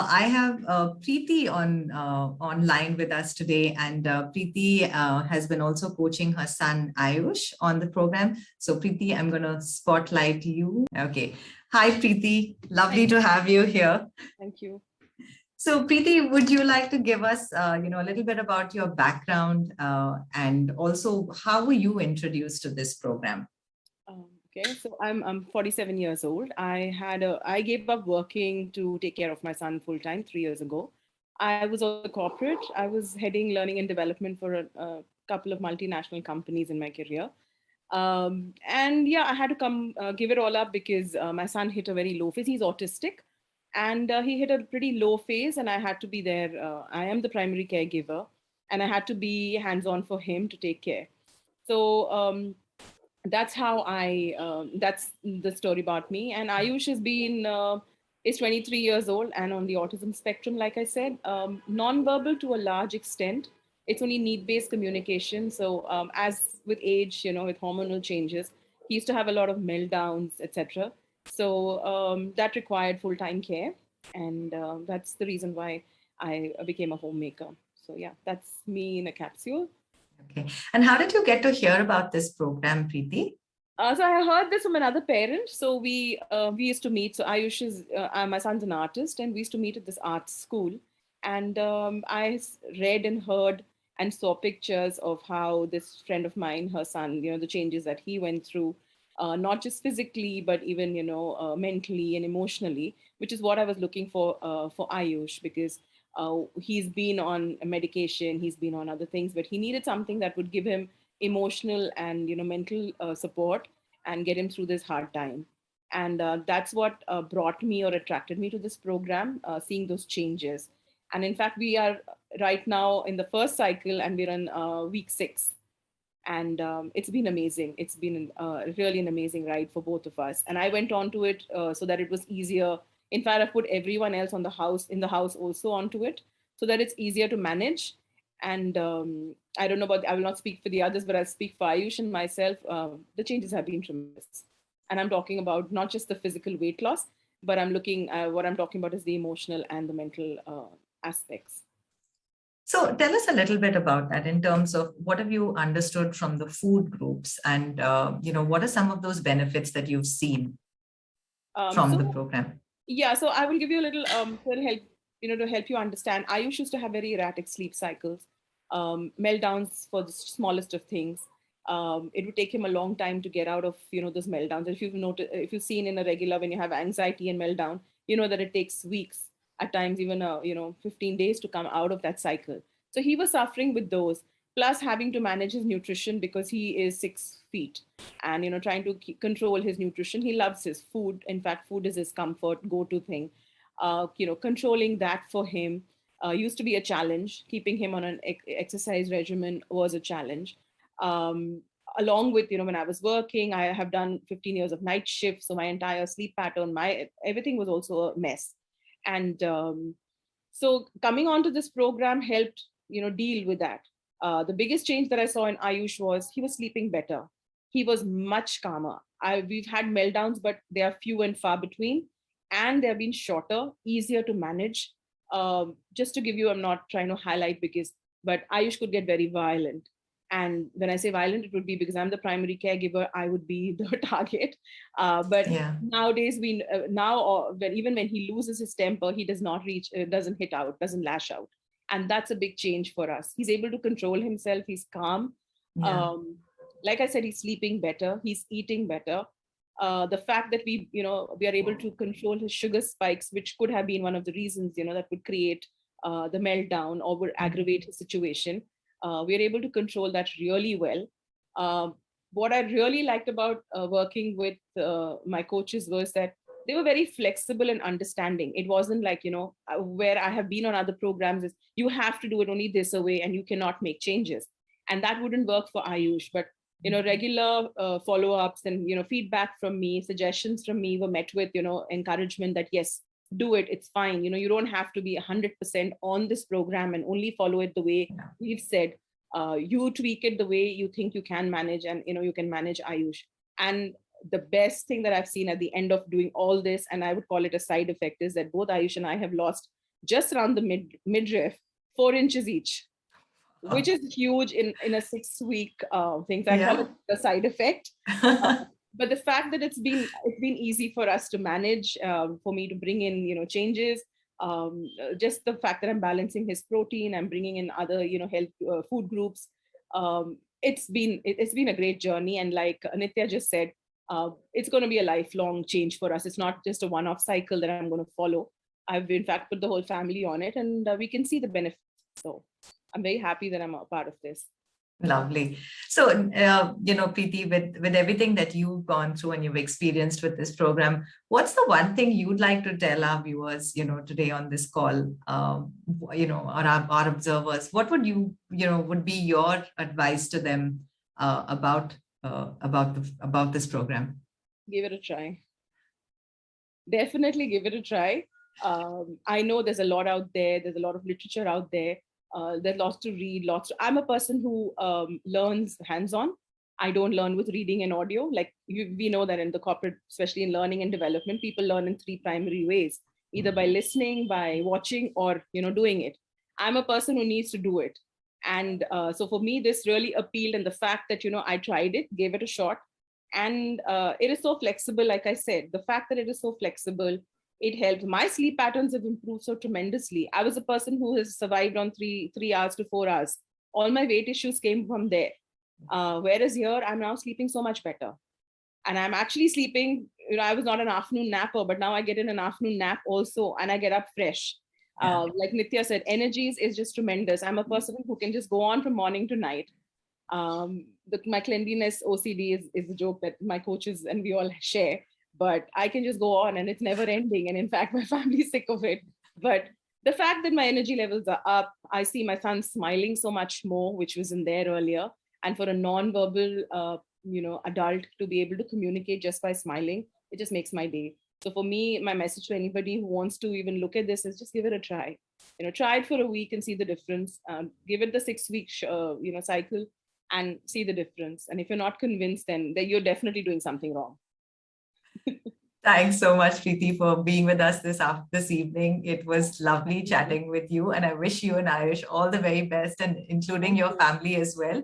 I have Preeti online with us today, and Preeti has been also coaching her son Ayush on the program. So Preeti, I'm going to spotlight you. Okay. Hi, Preeti. Lovely Thank to have you here. thank you. So Preeti, would you like to give us, a little bit about your background and also how were you introduced to this program? Okay, so I'm 47 years old. I gave up working to take care of my son full time 3 years ago. I was also corporate. I was heading learning and development for a couple of multinational companies in my career. And yeah, I had to come give it all up because my son hit a very low phase. He's autistic, and he hit a pretty low phase, and I had to be there. I am the primary caregiver, and I had to be hands on for him to take care. So that's how that's the story about me. And Ayush has been is 23 years old and on the autism spectrum, like I said, non-verbal to a large extent. It's only need-based communication. So as with age, with hormonal changes, he used to have a lot of meltdowns, etc. So that required full-time care, and that's the reason why I became a homemaker. So yeah, that's me in a capsule. Okay. And how did you get to hear about this program, Preeti? So I heard this from another parent. So we used to meet. So Ayush is my son's an artist, and we used to meet at this art school. And read and heard and saw pictures of how this friend of mine, her son, the changes that he went through, not just physically but even mentally and emotionally, which is what I was looking for Ayush, because he's been on a medication, he's been on other things, but he needed something that would give him emotional and mental support and get him through this hard time. And that's what brought me or attracted me to this program, seeing those changes. And in fact, we are right now in the first cycle, and we're on week 6. And it's been amazing. It's been really an amazing ride for both of us. And I went on to it so that it was easier. In fact, I put everyone else in the house also onto it, so that it's easier to manage. And I don't know I will not speak for the others, but I'll speak for Ayush and myself. The changes have been tremendous. And I'm talking about not just the physical weight loss, but what I'm talking about is the emotional and the mental aspects. So tell us a little bit about that in terms of what have you understood from the food groups and, what are some of those benefits that you've seen from the So program? yeah, so I will give you a little to help you understand. Ayush used to have very erratic sleep cycles, meltdowns for the smallest of things. It would take him a long time to get out of those meltdowns. If you've seen in a regular, when you have anxiety and meltdown, you know that it takes weeks, at times even 15 days to come out of that cycle. So he was suffering with those, plus having to manage his nutrition because he is 6 feet, and trying to control his nutrition. He loves his food. In fact, food is his comfort go-to thing. Controlling that for him used to be a challenge. Keeping him on an exercise regimen was a challenge. um, Along with when I was working, I have done 15 years of night shifts, so my entire sleep pattern, my everything was also a mess. And so coming onto this program helped deal with that. The biggest change that I saw in Ayush was he was sleeping better. He was much calmer. We've had meltdowns, but they are few and far between, and they have been shorter, easier to manage. Just to give you, I'm not trying to highlight because, but Ayush could get very violent. And when I say violent, it would be because I'm the primary caregiver. I would be the target. But Yeah. nowadays, when even when he loses his temper, he does not doesn't hit out, doesn't lash out, and that's a big change for us. He's able to control himself. He's calm. Yeah. Um, like I said, he's sleeping better. He's eating better. The fact that we are able to control his sugar spikes, which could have been one of the reasons that would create the meltdown or would aggravate his situation. We are able to control that really well. Uh, what I really liked about working with my coaches was that they were very flexible and understanding. It wasn't like, where I have been on other programs is you have to do it only this way and you cannot make changes. And that wouldn't work for Ayush. But, regular follow-ups and, feedback from me, suggestions from me were met with, encouragement that, yes, do it. It's fine. You don't have to be 100% on this program and only follow it the way Yeah. we've said. You tweak it the way you think you can manage, and you can manage Ayush. And the best thing that I've seen at the end of doing all this, and I would call it a side effect, is that both Ayush and I have lost just around the midriff, 4 inches each, which is huge in a 6 week thing. So I call it the side effect. But the fact that it's been easy for us to manage, for me to bring in changes, just the fact that I'm balancing his protein, I'm bringing in other health food groups. It's been a great journey, and like Nitya just said, it's going to be a lifelong change for us. It's not just a one-off cycle that I'm going to follow. I've in fact put the whole family on it, and we can see the benefits. So I'm very happy that I'm a part of this. Lovely. So, Preeti, with everything that you've gone through and you've experienced with this program, what's the one thing you'd like to tell our viewers, today on this call, or our observers? What would would be your advice to them about this program? Give it a try. Definitely give it a try. I know there's a lot out there. There's a lot of literature out there. There's lots to read, I'm a person who learns hands-on. I don't learn with reading and audio. Like we know that in the corporate, especially in learning and development, people learn in 3 primary ways, either by listening, by watching, or doing it. I'm a person who needs to do it. And so for me, this really appealed. And the fact that, I tried it, gave it a shot. And it is so flexible. Like I said, the fact that it is so flexible, it helped. My sleep patterns have improved so tremendously. I was a person who has survived on 3 hours to 4 hours. All my weight issues came from there. Whereas here, I'm now sleeping so much better. And I'm actually sleeping, I was not an afternoon napper, but now I get in an afternoon nap also, and I get up fresh. Like Nitya said, energy is just tremendous. I'm a person who can just go on from morning to night. My cleanliness OCD is a joke that my coaches and we all share. But I can just go on and it's never ending. And in fact, my family's sick of it. But the fact that my energy levels are up, I see my son smiling so much more, which wasn't there earlier. And for a non-verbal, adult to be able to communicate just by smiling, it just makes my day. So for me, my message to anybody who wants to even look at this is just give it a try. Try it for a week and see the difference. Give it the 6 week, cycle and see the difference. And if you're not convinced, then you're definitely doing something wrong. Thanks so much, Preeti, for being with us this evening. It was lovely chatting with you, and I wish you and Ayush all the very best, and including your family as well.